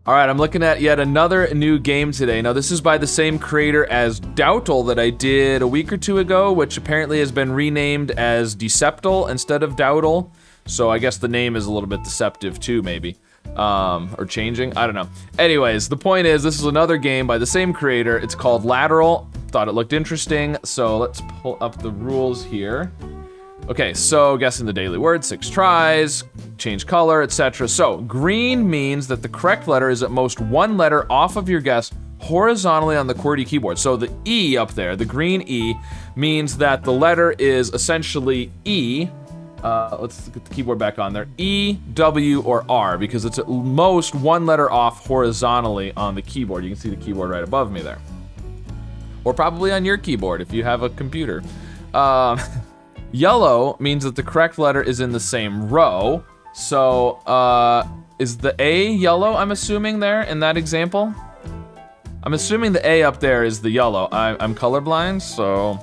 All right, I'm looking at yet another new game today. Now, this is by the same creator as Laterale that I did a week or two ago, which apparently has been renamed as Deceptal instead of Laterale. So I guess the name is a little bit deceptive too, maybe. Or changing, I don't know. Anyways, the point is, this is another game by the same creator. It's called Lateral. Thought it looked interesting, so let's pull up the rules here. Okay, so guessing the daily word, 6 tries, change color, etc. So green means that the correct letter is at most 1 letter off of your guess horizontally on the QWERTY keyboard. So the E up there, the green E, means that the letter is essentially E. Let's get the keyboard back on there. E, W, or R, because it's at most 1 letter off horizontally on the keyboard. You can see the keyboard right above me there. Or probably on your keyboard if you have a computer. Yellow means that the correct letter is in the same row. So, is the A yellow, I'm assuming, there in that example? I'm assuming the A up there is the yellow. I'm colorblind, so...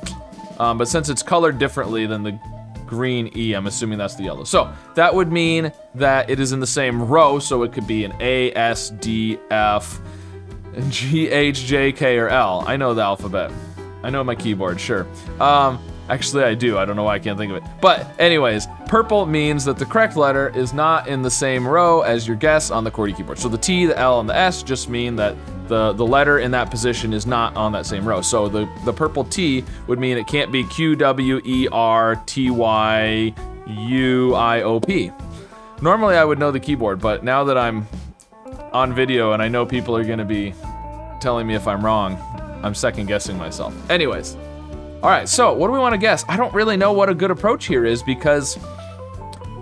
but since it's colored differently than the green E, I'm assuming that's the yellow. So, that would mean that it is in the same row, so it could be an A, S, D, F, G, H, J, K, or L. I know the alphabet. I know my keyboard, sure. Actually, I do. I don't know why I can't think of it. But anyways, purple means that the correct letter is not in the same row as your guess on the QWERTY keyboard. So the T, the L, and the S just mean that the letter in that position is not on that same row. So the purple T would mean it can't be Q, W, E, R, T, Y, U, I, O, P. Normally I would know the keyboard, but now that I'm on video and I know people are gonna be telling me if I'm wrong, I'm second guessing myself. Anyways. All right, so what do we want to guess? I don't really know what a good approach here is because,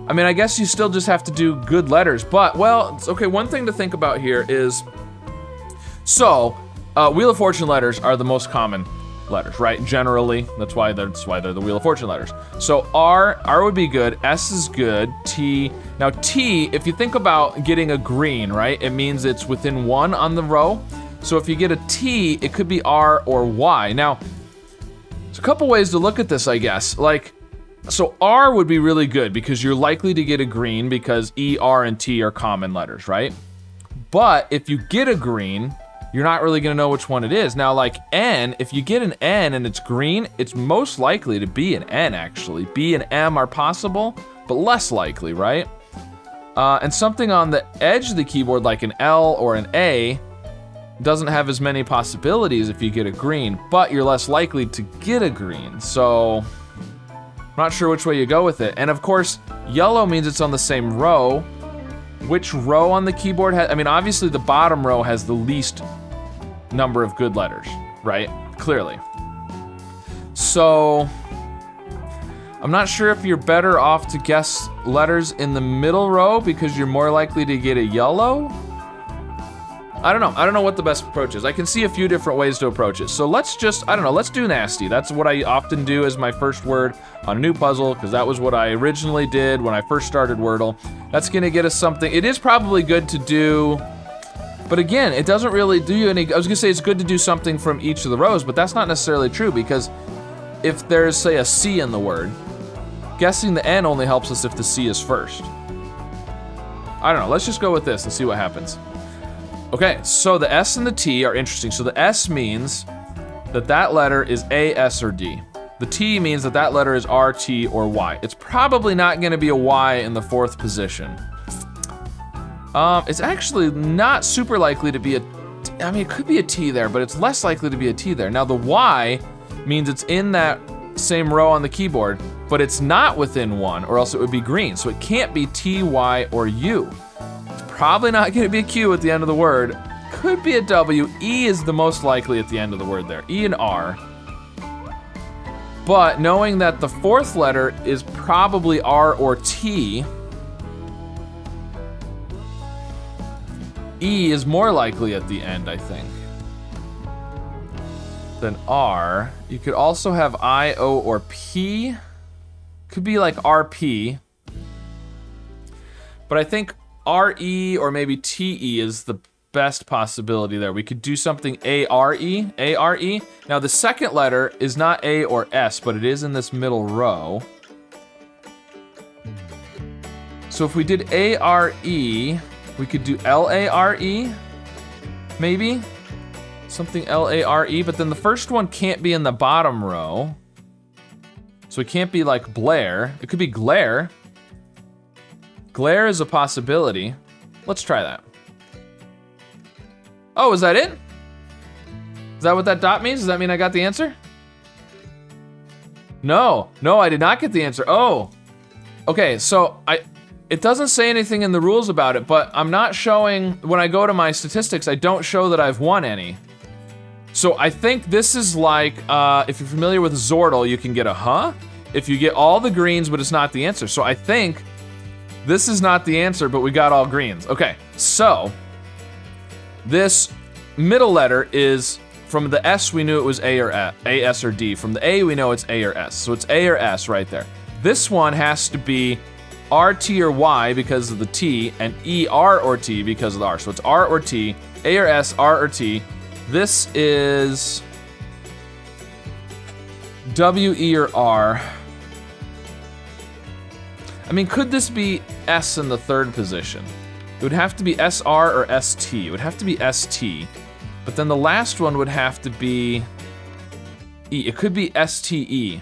I mean, I guess you still just have to do good letters, but, well, okay, one thing to think about here is, so, Wheel of Fortune letters are the most common letters, right? Generally, that's why they're the Wheel of Fortune letters. So R would be good, S is good, T, now T, if you think about getting a green, right? It means it's within 1 on the row. So if you get a T, it could be R or Y. Now, a couple ways to look at this, I guess. Like, so R would be really good because you're likely to get a green because E, R, and T are common letters, right? But if you get a green, you're not really gonna know which one it is. Now, like N, if you get an N and it's green, it's most likely to be an N, actually. B and M are possible, but less likely, right? And something on the edge of the keyboard, like an L or an A, doesn't have as many possibilities if you get a green, but you're less likely to get a green. So, I'm not sure which way you go with it. And of course, yellow means it's on the same row. Which row on the keyboard has, I mean, obviously the bottom row has the least number of good letters, right? Clearly. So, I'm not sure if you're better off to guess letters in the middle row because you're more likely to get a yellow. I don't know. I don't know what the best approach is. I can see a few different ways to approach it. So let's just, I don't know, let's do nasty. That's what I often do as my first word on a new puzzle, because that was what I originally did when I first started Wordle. That's gonna get us something. It is probably good to do, but again, it doesn't really do you any, I was gonna say it's good to do something from each of the rows, but that's not necessarily true, because if there's, say, a C in the word, guessing the N only helps us if the C is first. I don't know, let's just go with this and see what happens. Okay, so the S and the T are interesting. So the S means that that letter is A, S, or D. The T means that that letter is R, T, or Y. It's probably not gonna be a Y in the 4th position. It's actually not super likely to be a, I mean, it could be a T there, but it's less likely to be a T there. Now the Y means it's in that same row on the keyboard, but it's not within 1, or else it would be green. So it can't be T, Y, or U. Probably not gonna be a Q at the end of the word. Could be a W. E is the most likely at the end of the word there. E and R. But knowing that the 4th letter is probably R or T, E is more likely at the end, I think, than R. You could also have I, O, or P. Could be like RP. But I think RE or maybe TE is the best possibility there. We could do something ARE, ARE. Now the second letter is not A or S, but it is in this middle row. So if we did ARE, we could do LARE, maybe? Something L-A-R-E, but then the first one can't be in the bottom row. So it can't be like Blair. It could be glare. Glare is a possibility. Let's try that. Oh, is that it? Is that what that dot means? Does that mean I got the answer? No, I did not get the answer. Oh, okay, so it doesn't say anything in the rules about it, but I'm not showing, when I go to my statistics, I don't show that I've won any. So I think this is like, if you're familiar with Zordle, you can get a huh? If you get all the greens, but it's not the answer. So I think this is not the answer, but we got all greens. Okay, so this middle letter is, from the S, we knew it was A or A, S or D. From the A, we know it's A or S. So it's A or S right there. This one has to be R, T, or Y because of the T, and E, R, or T because of the R. So it's R or T, A or S, R or T. This is W, E, or R. I mean, could this be S in the third position? It would have to be SR or ST. It would have to be ST. But then the last one would have to be E. It could be STE.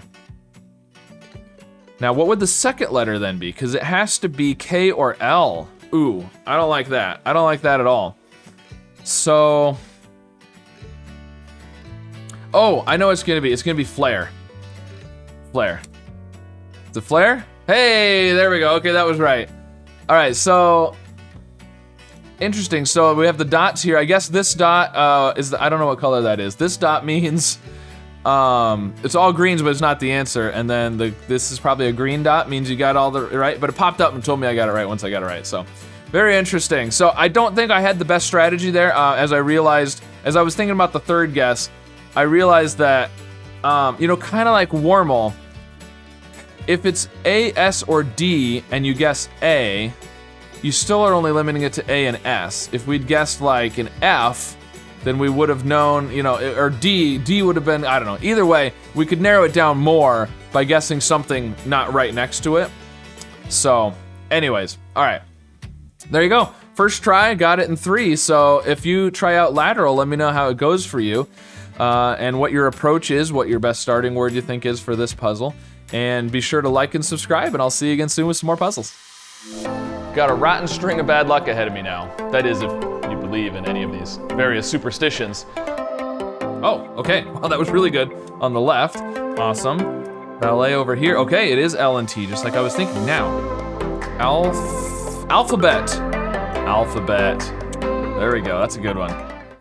Now, what would the second letter then be? Because it has to be K or L. Ooh, I don't like that. I don't like that at all. So, oh, I know what it's gonna be. It's gonna be flare. Flare. Is it flare? Hey, there we go. Okay, that was right. All right, so interesting. So we have the dots here. I guess this dot is the, I don't know what color that is. This dot means it's all greens, but it's not the answer. And then this is probably a green dot, means you got all the right, but it popped up and told me I got it right once I got it right. So very interesting. So I don't think I had the best strategy there. As I realized, as I was thinking about the third guess, I realized that, you know, kind of like Wormel, if it's A, S, or D, and you guess A, you still are only limiting it to A and S. If we'd guessed like an F, then we would have known, you know, or D would have been, I don't know. Either way, we could narrow it down more by guessing something not right next to it. So, anyways, all right. There you go. First try, got it in 3. So if you try out Lateral, let me know how it goes for you. And what your approach is, what your best starting word you think is for this puzzle. And be sure to like and subscribe, and I'll see you again soon with some more puzzles. Got a rotten string of bad luck ahead of me now. That is, if you believe in any of these various superstitions. Oh, okay. Well, that was really good. On the left. Awesome. Ballet over here. Okay, it is L and T, just like I was thinking. Now, alphabet. Alphabet. There we go. That's a good one.